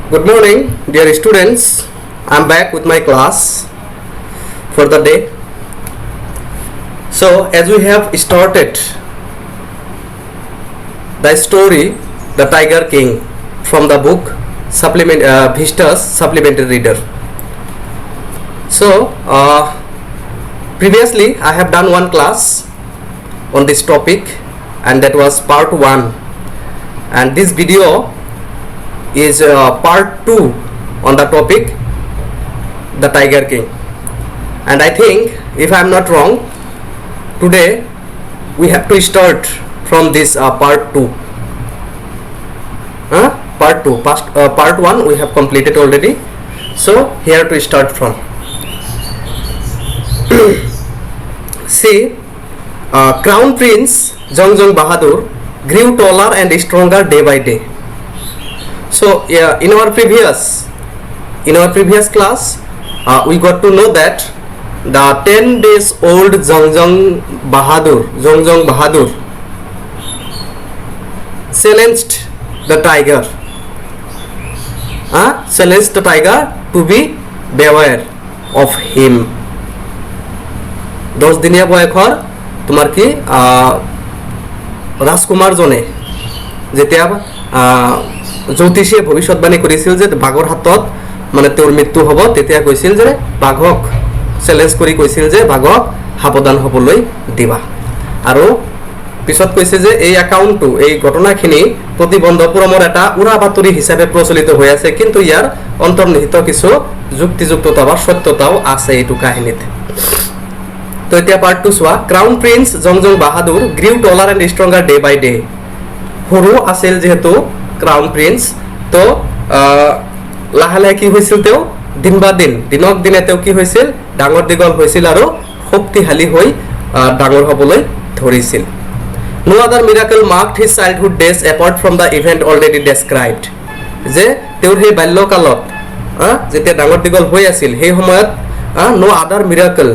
Good morning, dear students. I'm back with my class for the day. So, as we have started the story, The Tiger King, from the book Vista's Supplementary Reader. So, previously I have done one class on this topic, and that was part 1. And this video is part 2 on the topic The Tiger King. And I think, if I am not wrong, today we have to start from this part 2. Part 2. Part 1 we have completed already. So here to start from. See, Crown Prince Jongjong Bahadur grew taller and stronger day by day. So in our previous class, we got to know that the 10 days old Jongjong Bahadur challenged the tiger. Challenged the tiger to be beware of him. 10 দিনীয়া বয়সৰ তোমাৰ কি ৰাজকুমাৰ জনে যেতিয়া জ্যোতিষীয়ে ভৱিষ্যতবাণী কৰিছিল যে বাঘৰ হাতত মানে তেওঁৰ মৃত্যু হ'ব, তেতিয়া কৈছিল যে বাঘক চ্যালেঞ্জ কৰি কৈছিল যে বাঘক সাৱধান হ'বলৈ দিবা। আৰু পিছত কৈছে যে এই একাউণ্টটো, এই ঘটনাখিনি প্ৰতিবন্ধপুৰমৰ এটা উৰা বাতৰি হিচাপে প্ৰচলিত হৈ আছে, কিন্তু ইয়াৰ অন্তৰ্নিহিত কিছু যুক্তিযুক্ততা বা সত্যতাও আছে এইটো কাহিনীত। তো এতিয়া পাৰ্ট 2 চোৱা। ক্ৰাউন প্ৰিন্স জংজং Bahadur grew taller and stronger day by day. সৰু আছিল যিহেতু ক্ৰাউন প্ৰিন্স, তো লাহে লাহে কি হৈছিল, তেওঁ দিন বা দিন দিনক দিনে তেওঁ কি হৈছিল, ডাঙৰ দীঘল হৈছিল আৰু শক্তিশালী হৈ ডাঙৰ হ'বলৈ ধৰিছিল। No other miracle marked his childhood days apart from the event already described. যে তেওঁৰ সেই বাল্যকালত যেতিয়া ডাঙৰ দীঘল হৈ আছিল, সেই সময়ত no other miracle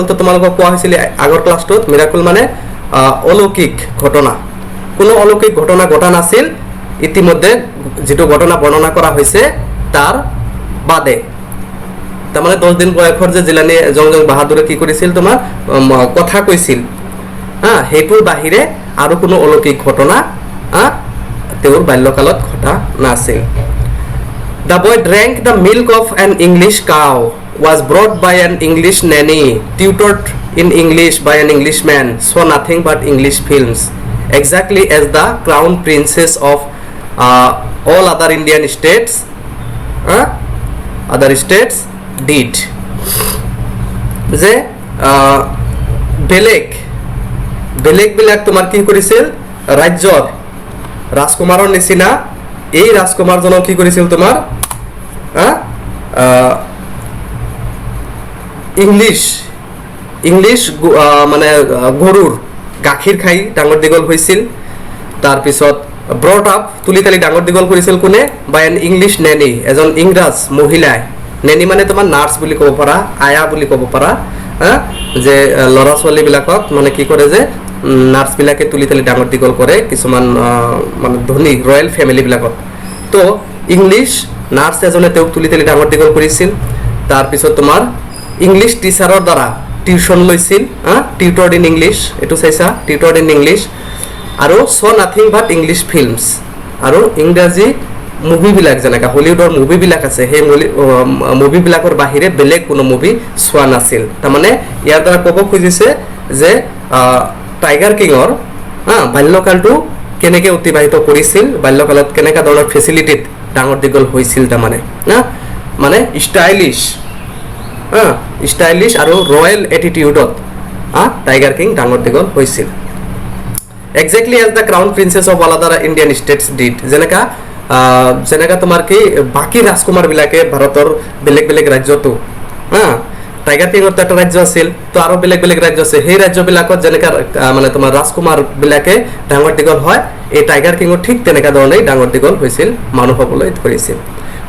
তো তোমালোকক কোৱা হৈছিল আগৰ ক্লাছটোত। মিৰাকল মানে অলৌকিক ঘটনা, কোনো অলৌকিক ঘটনা ঘটা নাছিল ইতিমধ্যে যেটো ঘটনা বৰ্ণনা কৰা হৈছে তাৰ বাদে। তাৰমানে 10 দিন বয়সৰ যে জিলানী জংজং বাহাদুৰে কি কৰিছিল, তোমাৰ কথা কৈছিল, সেইটোৰ বাহিৰে আৰু কোনো অলৌকিক ঘটনা তেওঁৰ বাল্যকালত ঘটা নাছিল। The boy drank the milk of an English cow, was brought by an English nanny, tutored in English by an Englishman, saw nothing but English films, exactly as the crown princes of all other Indian states did. যে বেলেগ বিলাক তোমাৰ কি কৰিছিল, ৰাজ্যৰ ৰাজকুমাৰৰ নিচিনা এই ৰাজকুমাৰজনক কি কৰিছিল, তোমাৰ ইংলিছ মানে গৰুৰ গাখীৰ খাই ডাঙৰ দীঘল হৈছিল। তাৰপিছত ব্ৰট আপ, তুলি তালি ডাঙৰ দীঘল কৰিছিল কোনে, বাই এন ইংলিছ নেনি, এজন ইংৰাজ মহিলাই। নেনি মানে তোমাৰ নাৰ্ছ বুলি ক'ব পাৰা, আয়া বুলি ক'ব পাৰা, যে ল'ৰা ছোৱালীবিলাকক মানে কি কৰে যে নাৰ্ছবিলাকে তুলি তালি ডাঙৰ দীঘল কৰে কিছুমান মানে ধনী ৰয়েল ফেমিলিবিলাকত। তো ইংলিছ নাৰ্ছ এজনে তেওঁক তুলি তালি ডাঙৰ দীঘল কৰিছিল। তাৰপিছত তোমাৰ ইংলিছ টিচাৰৰ দ্বাৰা টিউশ্যন লৈছিল, টিউটৰ্ড ইন ইংলিছ, এইটো চাইছা, টিউটৰ্ড ইন ইংলিছ। আৰু চ' নাথিং বাট ইংলিছ ফিল্মছ, আৰু ইংৰাজী মুভিবিলাক যেনেকৈ হলিউডৰ মুভিবিলাক আছে, সেই মুভিবিলাকৰ বাহিৰে বেলেগ কোনো মুভি চোৱা নাছিল। তাৰমানে ইয়াৰ দ্বাৰা ক'ব খুজিছে যে টাইগাৰ কিঙৰ বাল্যকালটো কেনেকৈ অতিবাহিত কৰিছিল, বাল্যকালত কেনেকুৱা ধৰণৰ ফেচিলিটিত ডাঙৰ দীঘল হৈছিল, তাৰমানে মানে ষ্টাইলিছ আৰু ৰয়েল এটিটিউডত টাইগাৰ কিং ডাঙৰ দীঘল হৈছিল। Exactly as the crown princes of all other Indian states did. যেনেকা তোমাৰ কি বাকী ৰাজকুমাৰবিলাকে ভাৰতৰ বেলেগ বেলেগ ৰাজ্যতো, টাইগাৰ কিঙৰ এটা ৰাজ্য আছিল, তো আৰু বেলেগ বেলেগ ৰাজ্য আছে, সেই ৰাজ্যবিলাকত যেনেকা মানে তোমাৰ ৰাজকুমাৰবিলাকে ডাঙৰ দীঘল হয়, এই টাইগাৰ কিঙৰ ঠিক তেনেকুৱা ধৰণেই ডাঙৰ দীঘল হৈছিল, মানুহ হ'বলৈ ধৰিছিল।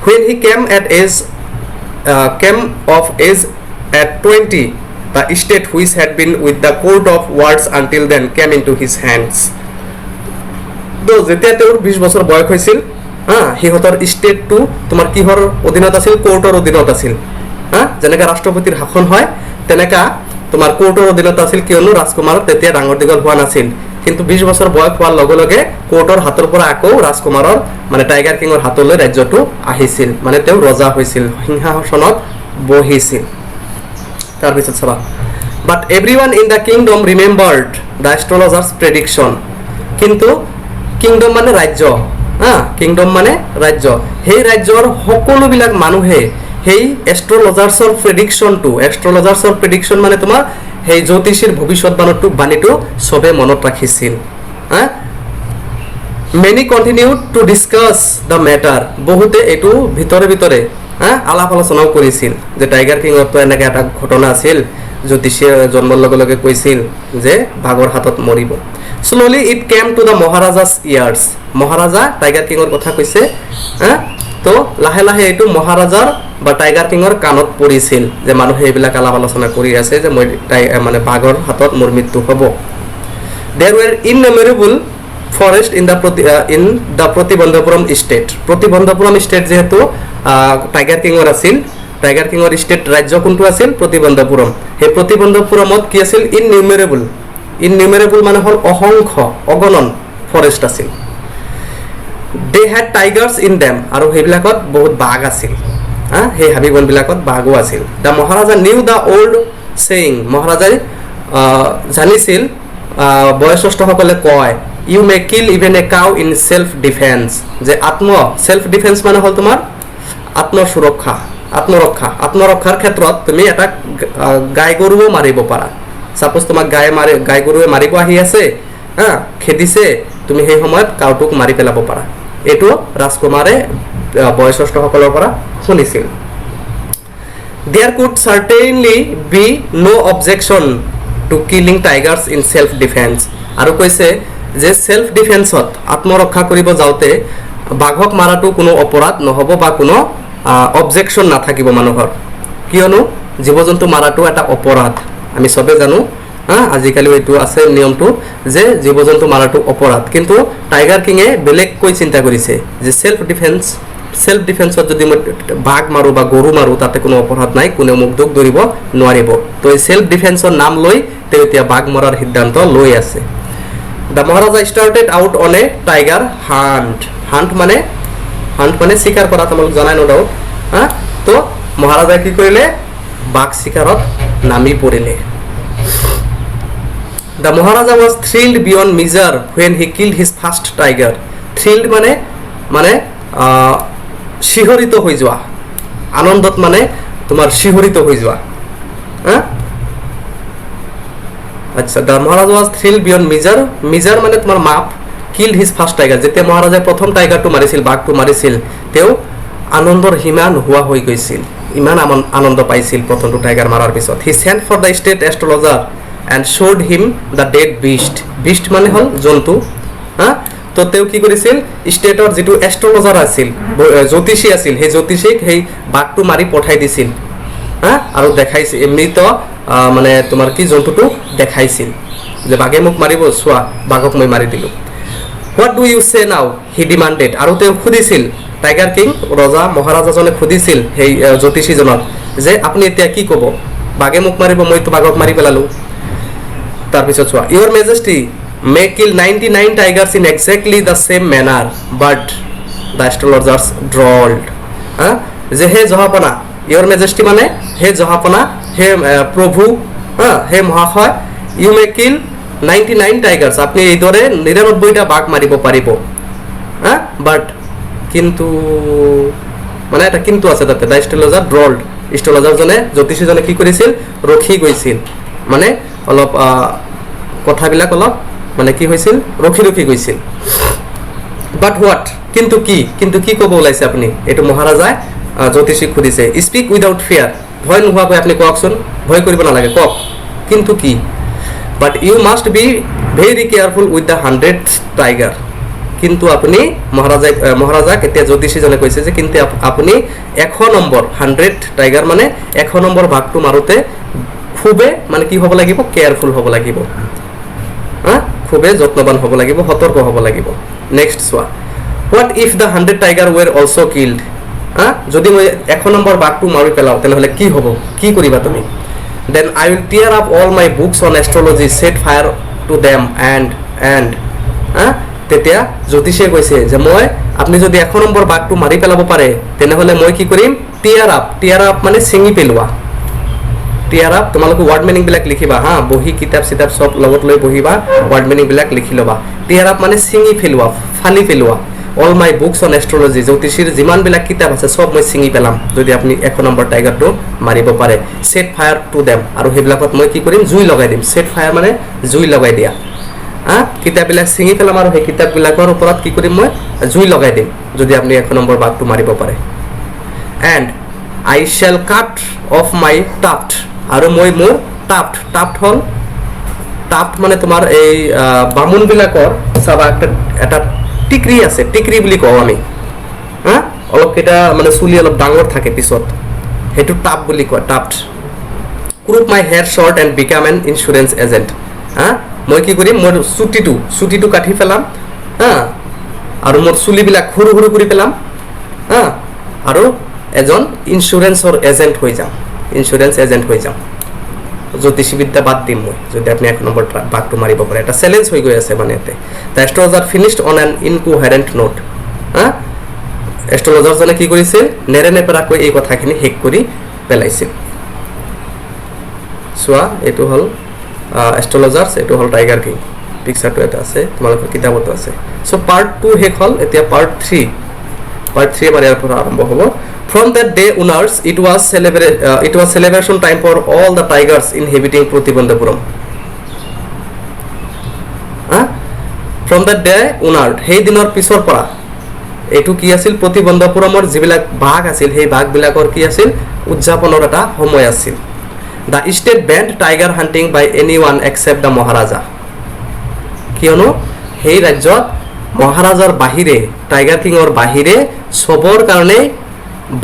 When he came of age at 20, the state which had been with the court of wards until then came into his hands. তো যেতিয়া তেওঁৰ 20 বছৰ বয়স হৈছিল, সিহঁতৰ ষ্টেটটো তোমাৰ কিহৰ অধীনত আছিল কোৰ্টৰ অধীনত আছিল যেনেকৈ ৰাষ্ট্ৰপতিৰ শাসন হয় তেনেকা তোমাৰ কোৰ্টৰ অধীনত আছিল কিয়নো ৰাজকুমাৰ তেতিয়া ডাঙৰ দীঘল হোৱা নাছিল কিন্তু 20 বছৰ বয়স হোৱাৰ লগে লগে কোৰ্টৰ হাতৰ পৰা আকৌ ৰাজকুমাৰৰ মানে টাইগাৰ কিঙৰ হাতলৈ ৰাজ্যটো আহিছিল মানে তেওঁ ৰজা হৈছিল সিংহাসনত বহিছিল তাৰপিছত চাবা but everyone in the kingdom remembered the astrologer's prediction কিন্তু কিংডম মানে ৰাজ্য কিংডম মানে ৰাজ্য সেই ৰাজ্যৰ সকলোবিলাক মানুহে সেই এষ্ট্ৰলজাৰ্ছৰ প্ৰেডিকশ্যন মানে তোমাৰ সেই জ্যোতিষীৰ ভৱিষ্যৎবাণীটো সবে মনত ৰাখিছিল many continued to discuss the matter বহুতে এইটো ভিতৰে আলাপ আলোচনাও কৰিছিল যে টাইগাৰ কিঙৰতো এনেকৈ এটা ঘটনা আছিল জ্যোতিষীয়ে জন্মৰ লগে লগে কৈছিল যে বাঘৰ হাতত মৰিব slowly it came to the maharaja's ears maharaja tiger কিঙৰ কথা কৈছে তো লাহে লাহে এইটো মহাৰাজাৰ বা টাইগাৰ কিঙৰ কাণত পৰিছিল যে মানুহে এইবিলাক আলাপ আলোচনা কৰি আছে যে মই মানে বাঘৰ হাতত মোৰ মৃত্যু হ'ব দেৰ ৱেৰ ইনমেমৰেবল ফৰেষ্ট ইন দ্য প্ৰতিবন্ধপুৰম ষ্টেট যিহেতু টাইগাৰ কিঙৰ আছিল টাইগাৰ কিঙৰ ষ্টেট ৰাজ্য কোনটো আছিল প্ৰতিবন্ধপুৰম সেই প্ৰতিবন্ধপুৰমত কি আছিল ইননিউমেৰেবল মানে হ'ল অসংখ্য অগণন ফৰেষ্ট আছিল they had Tigers in them আৰু সেইবিলাকত বহুত বাঘ আছিল সেই হাবি বনবিলাকত বাঘো আছিল the maharaja knew the old saying মহাৰাজাই জানিছিল বয়োজ্যেষ্ঠসকলে কয় you may kill even a cow in self defence যে সেলফ ডিফেন্স মানে হ'ল তোমাৰ আত্মৰক্ষাৰ ক্ষেত্ৰত তুমি এটা গাই গৰুও মাৰিব পাৰা সাপোজ তোমাক গাই গৰুৱে মাৰিব আহি আছে খেদিছে তুমি সেই সময়ত কাউটোক মাৰি পেলাব পাৰা এইটো ৰাজকুমাৰে বয়োজ্যেষ্ঠসকলৰ পৰা শুনিছিল there could certainly be no objection to killing tigers in self defence আৰু কৈছে যে সেলফ ডিফেন্সত আত্মৰক্ষা কৰিব যাওঁতে বাঘক মাৰাটো কোনো অপৰাধ নহ'ব বা কোনো অবজেকশ্যন নাথাকিব মানুহৰ কিয়নো জীৱ জন্তু মাৰাটো এটা অপৰাধ আমি সবে জানো আজিকালিও এইটো আছে নিয়মটো যে জীৱ জন্তু মাৰাটো অপৰাধ কিন্তু টাইগাৰ কিঙে বেলেগকৈ চিন্তা কৰিছে যে সেলফ ডিফেন্সত যদি মই বাঘ মাৰোঁ বা গৰু মাৰোঁ তাতে কোনো অপৰাধ নাই কোনেও মোক দুখ ধৰিব নোৱাৰিব তো এই সেলফ ডিফেন্সৰ নাম লৈ তেওঁ এতিয়া বাঘ মৰাৰ সিদ্ধান্ত লৈ আছে the Maharaja started out on a tiger hunt মানে চিকাৰ কৰা তোমালোক জনাই ন ডাউট তো মহাৰাজাই কি কৰিলে বাঘ চিকাৰত নামি পৰিলে The Maharaja was thrilled beyond measure when he killed his first tiger. Thrilled মানে শিহৰিত হৈ যোৱা আনন্দত মানে তোমাৰ শিহৰিত হৈ যোৱা আচ্ছা the Maharaja was thrilled beyond measure মানে তোমাৰ মাপ killed his first tiger যেতিয়া মহাৰাজাই প্ৰথম টাইগাৰটো মাৰিছিল বাঘটো মাৰিছিল তেওঁ আনন্দৰ সীমা নোহোৱা হৈ গৈছিল ইমান আনন্দ পাইছিল প্ৰথমটো টাইগাৰ মাৰাৰ পিছত he sent for the state astrologer and showed him the dead beast মানে হ'ল জন্তু তো তেওঁ কি কৰিছিল ষ্টেটৰ যেটো এষ্ট্ৰলজাৰ আছিল জ্যোতিষী আছিল সেই জ্যোতিষীক সেই বাঘটো মাৰি পঠাই দিছিল আৰু দেখাইছিল মৃত মানে তোমাৰ কি জন্তুটো দেখাইছিল যে বাঘে মোক মাৰিব চোৱা বাঘক মই মাৰি দিলো হোৱাট ডু ইউ সে নাও হি ডিমান্ডেড আৰু তেওঁ খুদিছিল টাইগাৰ কিং ৰজা মহাৰাজাজনে খুদিছিল সেই জ্যোতিষীজনক যে আপুনি এতিয়া কি ক'ব বাঘে মোক মাৰিব মইতো বাঘক মাৰি পেলালো তাৰপিছত চোৱা ইউৰ মেজেষ্টি may kill 99 tigers in exactly the same manner but the astrologers drawled যে হে জহাপনা your majesty মানে হে জহাপনা হে প্ৰভু হে মহাশয় you may kill 99 tigers আপনি এই দৰে 99টা বাঘ মাৰিব পাৰিব but কিন্তু মানে এটা কিন্তু আছে তাতে the astrologer drawled astrologer জনে জ্যোতিষীজনে কি কৰিছিল ৰখি গৈছিল মানে অলপ কথাবিলাক অলপ মানে কি হৈছিল ৰখি গৈছিল বাট হোৱাট কিন্তু কি ক'ব ওলাইছে আপুনি এইটো মহাৰাজাই জ্যোতিষীক খুদিছে স্পিক উইদাউট ফিয়াৰ ভয় নোহোৱাকৈ আপুনি কওকচোন ভয় কৰিব নালাগে কওক কিন্তু কি but you must be very careful with the 100th tiger কিন্তু আপুনি মহাৰাজাক এতিয়া জ্যোতিষীজনে কৈছে যে কিন্তু আপুনি 100 নম্বৰ 100 টাইগাৰ মানে 100 নম্বৰ বাঘটো মাৰোতে খুবে মানে কি হ'ব লাগিব কেয়াৰফুল হ'ব লাগিব খুবে যত্নবান হ'ব লাগিব সতৰ্ক হ'ব লাগিব নেক্সট চোৱা what if the 100 tiger were also' killed, যদি মই 1 নম্বৰ বাঘটো মাৰি পেলাওঁ তেনেহ'লে কি হ'ব, কি কৰিবা তুমি? Then I will tear up all my books on astrology, set fire to them and তেতিয়া জ্যোতিষে কৈছে যে আপুনি যদি 1 নম্বৰ বাঘটো মাৰি পেলাব পাৰে তেনেহ'লে মই কি কৰিম, টিয়াৰ আপ মানে ছিঙি পেলোৱা, টিয়াৰ আপ, তোমালোকে ৱাৰ্ড মিনিংবিলাক লিখিবা হা, বহি কিতাপ চিতাপ চব লগত লৈ বহিবা, ৱাৰ্ড মিনিংবিলাক লিখি ল'বা। টিয়াৰ আপ মানে ছিঙি পেলোৱা, ফালি পেলোৱা। All my books on astrology, জ্যোতিষীৰ যিমানবিলাক কিতাপ আছে চব মই ছিঙি পেলাম যদি আপুনি 1 নম্বৰ টাইগাৰটো মাৰিব পাৰে। ছেট ফায়াৰ টু দেম, আৰু সেইবিলাকত মই কি কৰিম, জুই লগাই দিম। ছেট ফায়াৰ মানে জুই লগাই দিয়া, কিতাপবিলাক ছিঙি পেলাম আৰু সেই কিতাপবিলাকৰ ওপৰত কি কৰিম, মই জুই লগাই দিম যদি আপুনি 1 নম্বৰ বাঘটো মাৰিব পাৰে। And I shell cut of my Taft, আৰু মই মোৰ টাফ্ট হ'ল, টাফ্ট মানে তোমাৰ এই বামুণবিলাকৰ চাবা এটা টিকৰি আছে, টিকৰি বুলি কওঁ আমি, অলপকেইটা মানে চুলি অলপ ডাঙৰ থাকে পিছত, সেইটো টাফ্ট বুলি কয়, tuft. Crop my hair short and become an insurance agent, মই কি কৰিম, মোৰ চুটিটো কাটি পেলাম, আৰু মোৰ চুলিবিলাক সৰু সৰু কৰি পেলাম, আৰু এজন ইঞ্চুৰেঞ্চৰ এজেণ্ট হৈ যাম, জ্যোতিষীবিদ্যা বাদ দিম মই যদি আপুনি 1 নম্বৰ বাঘটো মাৰিব পাৰে। এটা চেলেঞ্জ হৈ গৈ আছে মানে ইয়াতে। The astrologer finished on an incoherent note, এষ্ট্ৰলজাৰজনে কি কৰিছিল, নেৰেনেপেৰাকৈ এই কথাখিনি শেষ কৰি পেলাইছিল। চোৱা, এইটো হ'ল এষ্ট্ৰলজাৰ্ছ, এইটো হ'ল টাইগাৰ কিং, পিকচাৰটো এটা আছে তোমালোকৰ কিতাপতো আছে। চ' পাৰ্ট 2 শেষ হ'ল, এতিয়া পাৰ্ট 3 আমাৰ ইয়াৰ পৰা আৰম্ভ হ'ব। From that day onwards, it was celebration time for all the tigers inhabiting Protibandhapuram. From that day onward, সেই দিনৰ পিছৰ পৰা এইটো কি আছিল, প্ৰতিবন্ধপুৰমৰ যিবিলাক বাঘ আছিল সেই বাঘবিলাকৰ কি আছিল, উদযাপনৰ এটা সময় আছিল। The state banned tiger hunting by anyone except the Maharaja, কিয়নো সেই ৰাজ্যত মহাৰাজাৰ বাহিৰে, টাইগাৰ কিঙৰ বাহিৰে চবৰ কাৰণে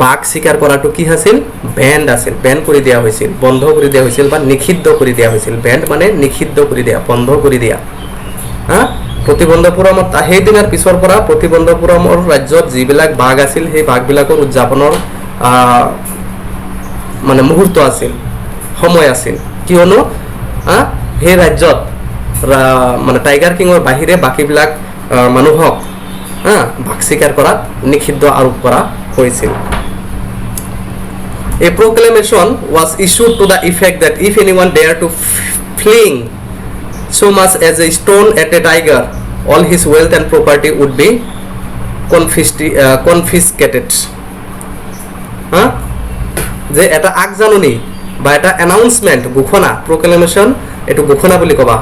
বাঘ চিকাৰ কৰাটো কি আছিল, বেণ্ড আছিল, বেণ্ড কৰি দিয়া হৈছিল, বন্ধ কৰি দিয়া হৈছিল বা নিষিদ্ধ কৰি দিয়া হৈছিল। বেণ্ড মানে নিষিদ্ধ কৰি দিয়া, বন্ধ কৰি দিয়া। প্ৰতিবন্ধপুৰমত সেইদিনাৰ পিছৰ পৰা প্ৰতিবন্ধপুৰমৰ ৰাজ্যত যিবিলাক বাঘ আছিল সেই বাঘবিলাকৰ উদযাপনৰ মানে মুহূৰ্ত আছিল, সময় আছিল, কিয়নো সেই ৰাজ্যত মানে টাইগাৰ কিঙৰ বাহিৰে বাকীবিলাক মানুহক বাঘ চিকাৰ কৰাত নিষিদ্ধ আৰোপ কৰা হৈছিল। A proclamation was issued to the effect that if anyone dared to fling so much as a stone at a tiger, all his wealth and property would be confiscated. যে এটা আগজাননী বা এটা এনাউন্সমেণ্ট, ঘোষণা, প্ৰক্লেমেশ্যন, এইটো ঘোষণা বুলি ক'বা,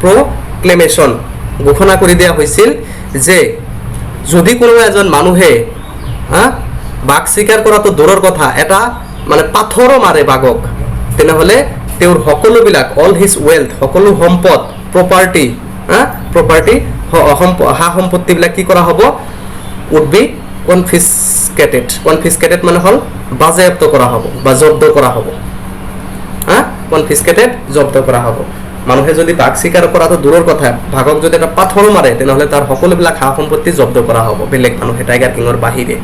প্ৰক্লেমেশ্যন, ঘোষণা কৰি দিয়া হৈছিল যে যদি কোনোবা এজন মানুহে বাঘ চিকাৰ কৰাটো দূৰৰ কথা, এটা মানে পাথৰো মাৰে বাঘক, তেনেহ'লে তেওঁৰ সকলোবিলাক, অল হিজ ৱেল্থ, সকলো সম্পদ, প্ৰপাৰ্টি, সা সম্পত্তিবিলাক কি কৰা হ'ব, উড বি কনফিছকেটেড মানে হ'ল বাজেয়াপ্ত কৰা হ'ব বা জব্দ কৰা হ'ব। কনফিছকেটেড, জব্দ কৰা হ'ব। মানুহে যদি বাঘ চিকাৰ কৰাটো দূৰৰ কথা, বাঘক যদি এটা পাথৰো মাৰে তেনেহ'লে তাৰ সকলোবিলাক সা সম্পত্তি জব্দ কৰা হ'ব, বেলেগ মানুহে টাইগাৰ কিঙৰ বাহিৰে।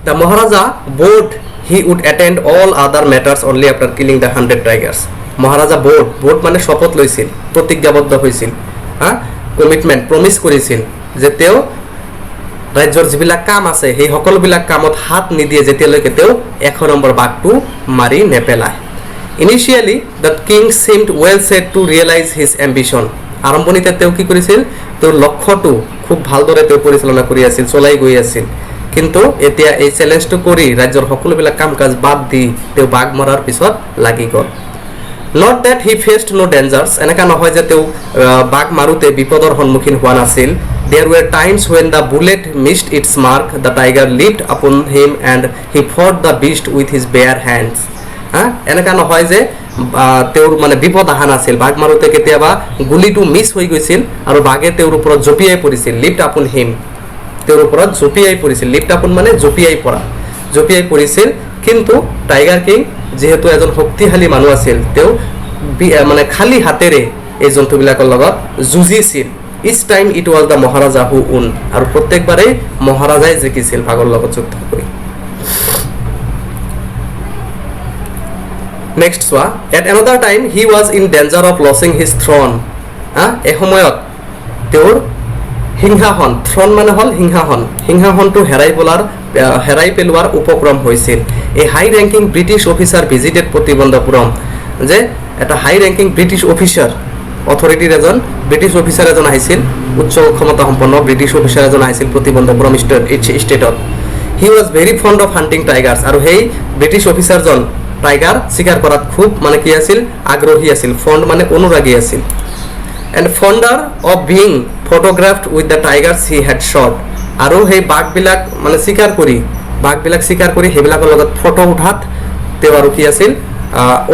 The Maharaja vowed he would attend all other matters only after killing the 100 tigers. Maharaja vote মানে শপত লৈছিল, প্ৰতিজ্ঞাবদ্ধ হৈছিল, কমিটমেণ্ট, প্ৰমিছ কৰিছিল যে তেওঁ ৰাজ্যৰ যিবিলাক কাম আছে সেই সকলোবিলাক কামত হাত নিদিয়ে যেতিয়ালৈকে তেওঁ 1 নম্বৰ বাঘটো মাৰি নেপেলায়। Initially the king seemed well set to realize his ambition. আৰম্ভণিতে তেওঁ কি কৰিছিল, তেওঁৰ লক্ষ্যটো খুব ভালদৰে তেওঁ পৰিচালনা কৰি আছিল, চলাই গৈ আছিল। কিন্তু এতিয়া এই চেলেঞ্জটো কৰি ৰাজ্যৰ সকলোবিলাক কাম কাজ বাদ দি তেওঁ বাঘ মৰাৰ পিছত লাগি গ'ল। নট ডেট হি ফেচড নো ডেঞ্জাৰ্ছ, এনেকুৱা নহয় যে তেওঁ বাঘ মাৰোঁতে বিপদৰ সন্মুখীন হোৱা নাছিল। There were times when the bullet missed its mark, the tiger leapt upon him and he fought the beast with his bare hands. এনেকুৱা নহয় যে তেওঁৰ মানে বিপদ অহা নাছিল, বাঘ মাৰোঁতে কেতিয়াবা গুলিটো মিছ হৈ গৈছিল আৰু বাঘে তেওঁৰ ওপৰত জঁপিয়াই পৰিছিল, লিফ্ট আপন হিম, তেওঁৰ ওপৰত জঁপিয়াই পৰিছিল, লিফ্ট আপন মানে জঁপিয়াই পৰিছিল। কিন্তু টাইগাৰ কিং যিহেতু এজন শক্তিশালী মানুহ আছিল, তেওঁ মানে খালী হাতেৰে এই জন্তুবিলাকৰ লগত যুঁজিছিল, ইচ টাইম ইট ৱাজ দ্য মহাৰাজা হু উন, আৰু প্ৰত্যেকবাৰেই মহাৰাজাই জিকিছিল ভাগৰ লগত যুদ্ধ কৰি। নেক্সট চোৱা, at another time he was in danger of losing his throne. এসময়ত তেওঁৰ সিংহাসন, থ্ৰন মানে হ'ল সিংহাসন, সিংহাসনটো হেৰাই পেলোৱাৰ উপক্ৰম হৈছিল। এ হাই ৰেংকিং ব্ৰিটিছ অফিচাৰ ভিজিটেড প্ৰতিবন্ধপুৰম, যে এটা হাই ৰেংকিং ব্ৰিটিছ অফিচাৰ, অথৰিটিৰ এজন ব্ৰিটিছ অফিচাৰ এজন আহিছিল, উচ্চ ক্ষমতা সম্পন্ন ব্ৰিটিছ অফিচাৰ এজন আহিছিল প্ৰতিবন্ধপুৰম ষ্টেটত। He was very fond of hunting tigers, আৰু সেই ব্ৰিটিছ অফিচাৰজন টাইগাৰ চিকাৰ কৰাত খুব মানে কি আছিল, আগ্ৰহী আছিল। ফণ্ড মানে অনুৰাগী আছিল। And fonder of being photographed with the tigers he had shot, আৰু সেই বাঘবিলাক মানে চিকাৰ কৰি সেইবিলাকৰ লগত ফটো উঠাত তেওঁ আৰু কি আছিল,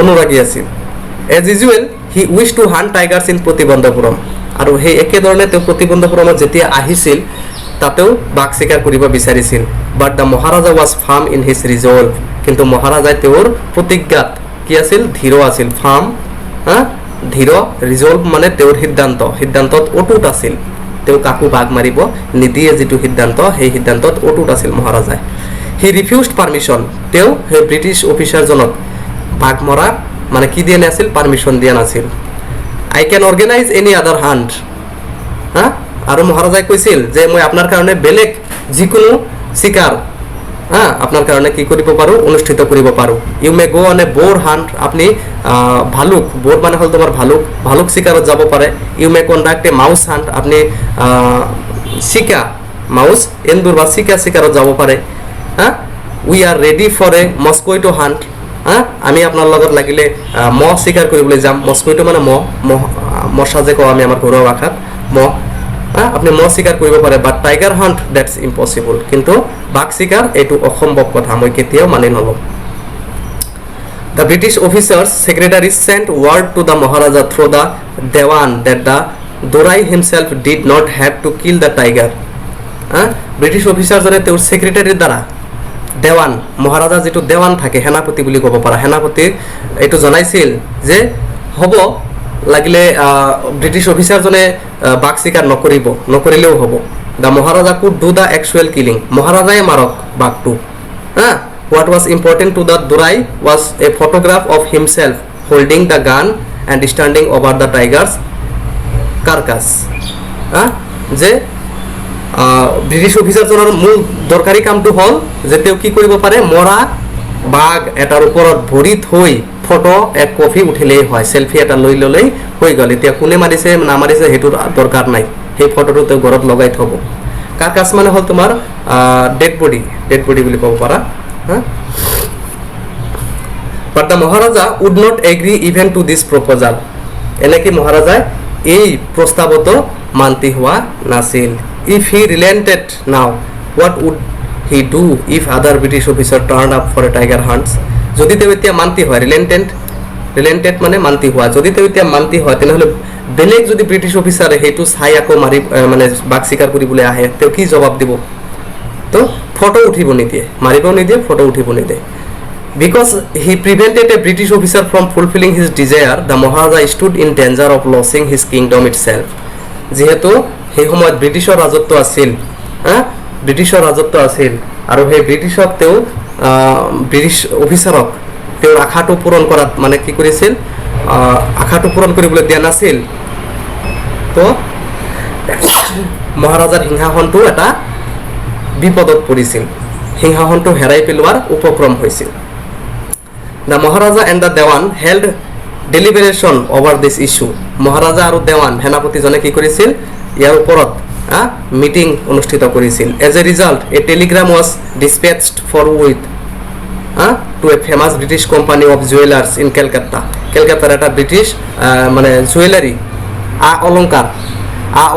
অনুৰাগী আছিল। As usual he wished to hunt tigers in Pratibandapuram, আৰু সেই একেধৰণে তেওঁ প্ৰতিবন্ধপুৰমত যেতিয়া আহিছিল তাতেও বাঘ চিকাৰ কৰিব বিচাৰিছিল। But the maharaja was firm in his resolve, কিন্তু মহাৰাজাই তেওঁৰ প্ৰতিজ্ঞাত কি আছিল, ধীৰ আছিল। ফাৰ্ম ধীৰ, ৰিজল্ভ মানে তেওঁৰ সিদ্ধান্তত অটুট আছিল। তেওঁ কাকো বাঘ মাৰিব নিদিয়ে যিটো সিদ্ধান্ত, সেই সিদ্ধান্তত অটুট আছিল মহাৰাজাই। হি ৰিফিউজড পাৰ্মিশ্যন, তেওঁ সেই ব্ৰিটিছ অফিচাৰজনক বাঘ মৰা মানে কি দিয়া নাছিল, পাৰ্মিশ্যন দিয়া নাছিল। I can organize any other hunt, আৰু মহাৰাজাই কৈছিল যে মই আপোনাৰ কাৰণে বেলেগ যিকোনো চিকাৰ আপনাৰ কাৰণে কি কৰিব পাৰোঁ, অনুষ্ঠিত কৰিব পাৰোঁ। You may go on a বোৰ হাণ্ট, আপুনি ভালুক, বোৰ মানে হ'ল তোমাৰ ভালুক চিকাৰত যাব পাৰে। You may conduct a mouse hunt, আপুনি চিকা মাউচ এন্দুৰ বা চিকা চিকাৰত যাব পাৰে। We are ready for a mosquito hunt, আমি আপোনাৰ লগত লাগিলে মহ চিকাৰ কৰিবলৈ যাম। মস্কুইটো মানে মশা যে কওঁ আমি আমাৰ ঘৰুৱা ভাষাত, মহ। আপনি মহ চিকাৰ কৰিব পাৰে, বাট টাইগাৰ হাণ্ট ডেটছ ইম্পচিবল, কিন্তু বাঘ চিকাৰ এইটো অসম্ভৱ কথা, মই কেতিয়াও মানি নলওঁ। The British officer's secretary sent word to the maharaja through the dewan that the durai himself did not have to kill the tiger. British অফিচাৰজনে তেওঁৰ ছেক্ৰেটাৰীৰ দ্বাৰা দেৱান, মহাৰাজা যিটো দেৱান থাকে, সেনাপতি বুলি ক'ব পাৰা, সেনাপতিক এইটো জনাইছিল যে হ'ব লাগিলে ব্ৰিটিছ অফিচাৰজনে বাঘ চিকাৰ নকৰিলেও হ'ব। The maharaja could do the actual killing, মহাৰাজাই মাৰক বাঘটো। What was important to the durai was a photograph of himself holding the gun and standing over the tiger's carcass. যে ব্ৰিটিছ অফিচাৰজনৰ মূল দৰকাৰী কামটো হ'ল যে তেওঁ কি কৰিব পাৰে, মৰা বাঘ এটাৰ ওপৰত ভৰি থৈ ফটো এক কপি উঠিলেই হয়, চেলফি এটা লৈ ল'লেই হৈ গ'ল। এতিয়া কোনে মাৰিছে নামাৰিছে সেইটোৰ দৰকাৰ নাই, সেই ফটোটো তেওঁ ঘৰত লগাই থ'ব। কাৰ্কাছ মানে হ'ল তোমাৰ ডেড বডি বুলি ক'ব পাৰা। But the maharaja would not agree even to this proposal, এনেকৈ মহাৰাজাই এই প্ৰস্তাৱতো মান্তি হোৱা নাছিল। If he relented now, what would he do if other British officer turn up for a tiger hunts. যদি তেওঁ এতিয়া মান্তি হয়, ৰিলেণ্টেড মানে মান্তি হোৱা, যদি তেওঁ এতিয়া মান্তি হয় তেনেহ'লে বেলেগ যদি ব্ৰিটিছ অফিচাৰে সেইটো চাই আকৌ মানে বাঘ চিকাৰ কৰিবলৈ আহে, তেওঁ কি জবাব দিব? তো ফটো উঠিব নিদিয়ে, মাৰিব নিদিয়ে, ফটো উঠিব নিদিয়ে। Because he prevented a British officer from fulfilling his desire, the maharaja stood in danger of losing his kingdom itself. যিহেতু সেই সময়ত ব্ৰিটিছৰ ৰাজত্ব আছিল, আৰু সেই ব্ৰিটিছক তেওঁ ব্ৰিটিছ অফিচাৰক তেওঁৰ আশাটো পূৰণ কৰাত মানে কি কৰিছিল, আশাটো পূৰণ কৰিবলৈ দিয়া নাছিল। তো মহাৰাজাৰ সিংহাসনটো এটা বিপদত পৰিছিল, সিংহাসনটো হেৰাই পেলোৱাৰ উপক্ৰম হৈছিল। The maharaja and the dewan held deliberation over this issue. মহাৰাজা আৰু দেৱান সেনাপতিজনে কি কৰিছিল, ইয়াৰ ওপৰত মিটিং অনুষ্ঠিত কৰিছিল। As a result a telegram was dispatched forthwith to a famous British company of jewellers in Calcutta. কেলকাতাৰ এটা ব্ৰিটিছ মানে জুৱেলাৰী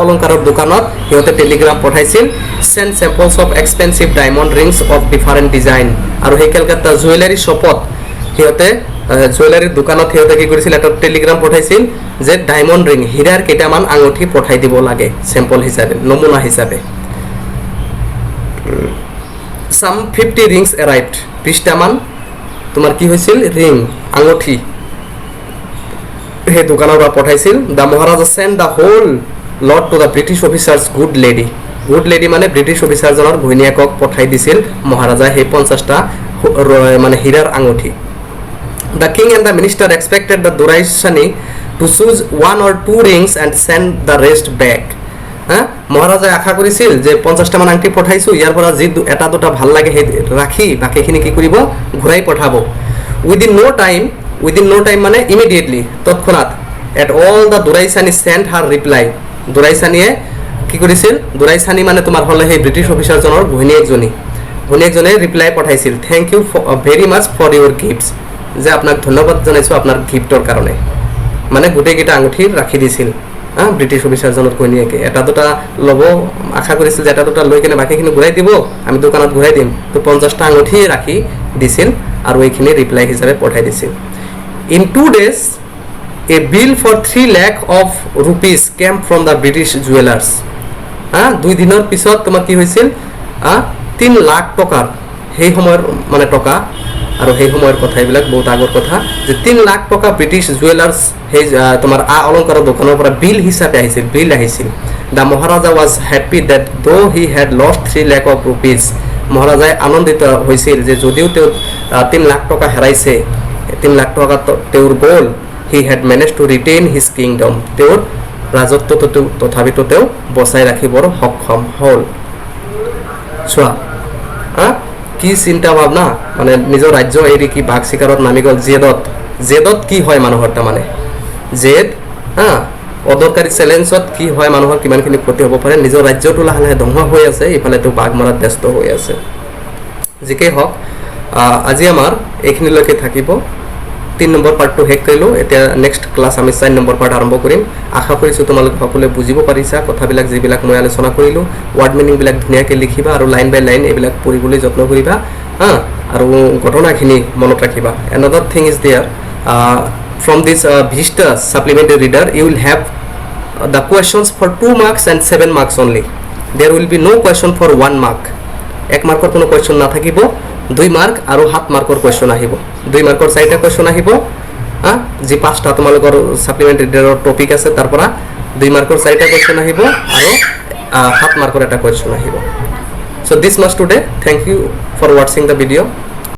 অলংকাৰৰ দোকানত সিহঁতে টেলিগ্ৰাম পঠাইছিল, send samples of expensive diamond rings of different design. আৰু সেই কেলকাতা জুৱেলাৰী শ্বপত সিহঁতে জুৱেলাৰীৰ দোকানত সিহঁতে কি কৰিছিল, এটা টেলিগ্ৰাম পঠাইছিল যে ডায়মণ্ড ৰিং, হীৰাৰ কেইটামান আঙুঠি পঠাই দিব লাগে চেম্পল হিচাপে, নমুনা হিচাপে। some 50 rings arrived, 20টামান তোমাৰ কি হৈছিল, ৰিং আঙুঠি সেই দোকানৰ পৰা পঠাইছিল। The maharaja send the whole lord to the British officers good lady মানে ব্ৰিটিছ অফিচাৰজনৰ ঘৈণীয়েকক পঠাই দিছিল মহাৰাজাই সেই 50টা মানে হীৰাৰ আঙুঠি The king and the minister expected the Duraisani to choose 1 or 2 rings and send the rest back. মহাৰাজাই আশা কৰিছিল যে 50টা মান আংটি পঠাইছো ইয়াৰ পৰা যি এটা দুটা ভাল লাগে সেই ৰাখি বাকিখিনি কি কৰিব ঘূৰাই পঠাব within no time মানে immediately তৎক্ষণাত at all the Duraisani sent her reply Duraisaniয়ে কি কৰিছিল Duraisani মানে তোমাৰ হলে সেই ব্ৰিটিছ অফিচাৰজনৰ ঘৈণীয়েকজনে ৰিপ্লাই পঠাইছিল thank you very much for your gifts যে আপোনাক ধন্যবাদ জনাইছো আপোনাৰ গিফটৰ কাৰণে মানে গোটেইকেইটা আঙুঠি ৰাখি দিছিল ব্ৰিটিছ অফিচাৰজনৰ ঘৈণীয়েকে এটা দুটা ল'ব আশা কৰিছিল যে এটা দুটা লৈ কিনে বাকীখিনি ঘূৰাই দিব আমি দোকানত ঘূৰাই দিম তো 50টা আঙুঠি ৰাখি দিছিল আৰু এইখিনি ৰিপ্লাই হিচাপে পঠাই দিছিল in 2 days a bill for 3 lakh of rupees came from the British jewelers 2 দিনৰ পিছত তোমাৰ কি হৈছিল 3 লাখ টকাৰ সেই সময়ৰ মানে টকা আৰু সেই সময়ৰ কথা এইবিলাক বহুত আগৰ কথা যে 3 লাখ টকা ব্ৰিটিছ জুৱেলাৰ্ছ সেই তোমাৰ অলংকাৰৰ দোকানৰ পৰা বিল হিচাপে আহিছিল the maharaja was happy that though he had lost 3 lakh of rupees মহাৰাজাই আনন্দিত হৈছিল যে যদিও তেওঁ 3 লাখ টকা হেৰাইছে 3 লাখ টকা তেওঁৰ গ'ল he had manage to retain his kingdom তেওঁৰ ৰাজত্বটো তথাপিতো তেওঁ বচাই ৰাখিবৰ সক্ষম হ'ল চোৱা কি চিন্তা ভাৱনা মানে নিজৰ ৰাজ্য এৰি কি বাঘ চিকাৰত নামি গ'ল জেদত কি হয় মানুহৰ তাৰমানে জেদ অদৰকাৰী চ্যালেঞ্জত কি হয় মানুহৰ কিমানখিনি ক্ষতি হ'ব পাৰে নিজৰ ৰাজ্যটো লাহে লাহে ধ্বংস হৈ আছে ইফালে তো বাঘ মাৰাত ব্যস্ত হৈ আছে যিকেই হওক আজি আমাৰ এইখিনিলৈকে থাকিব 3 নম্বৰ পাৰ্টটো শেষ কৰিলো এতিয়া নেক্সট ক্লাছ আমি 4 নম্বৰ পাৰ্ট আৰম্ভ কৰিম আশা কৰিছো তোমালোক সকলোৱে বুজিব পাৰিছা কথাবিলাক যিবিলাক মই আলোচনা কৰিলো ওয়াৰ্ড মিনিং বিলাক ধুনীয়াকৈ লিখিবা আৰু লাইন বাই লাইন এইবিলাক পঢ়িবলৈ যত্ন কৰিবা আৰু ঘটনাখিনি মনত ৰাখিবা another thing is there from this Vista supplementary reader you will have the questions for 2 marks and 7 marks only there will be no question for 1 mark 1 মাৰ্কৰ কোনো কোৱেশ্চন নাথাকিব 2 মাৰ্ক আৰু 7 মাৰ্কৰ কোৱেশ্চন আহিব 2 মাৰ্কৰ 4টা কোৱেশ্চন আহিব যি 5টা তোমালোকৰ সাপ্লিমেন্টাৰী ৰিডাৰৰ টপিক আছে তাৰ পৰা 2 মাৰ্কৰ 4টা কোৱেশ্চন আহিব আৰু 7 মাৰ্কৰ এটা কোৱেশ্চন আহিব so this much today thank you for watching the video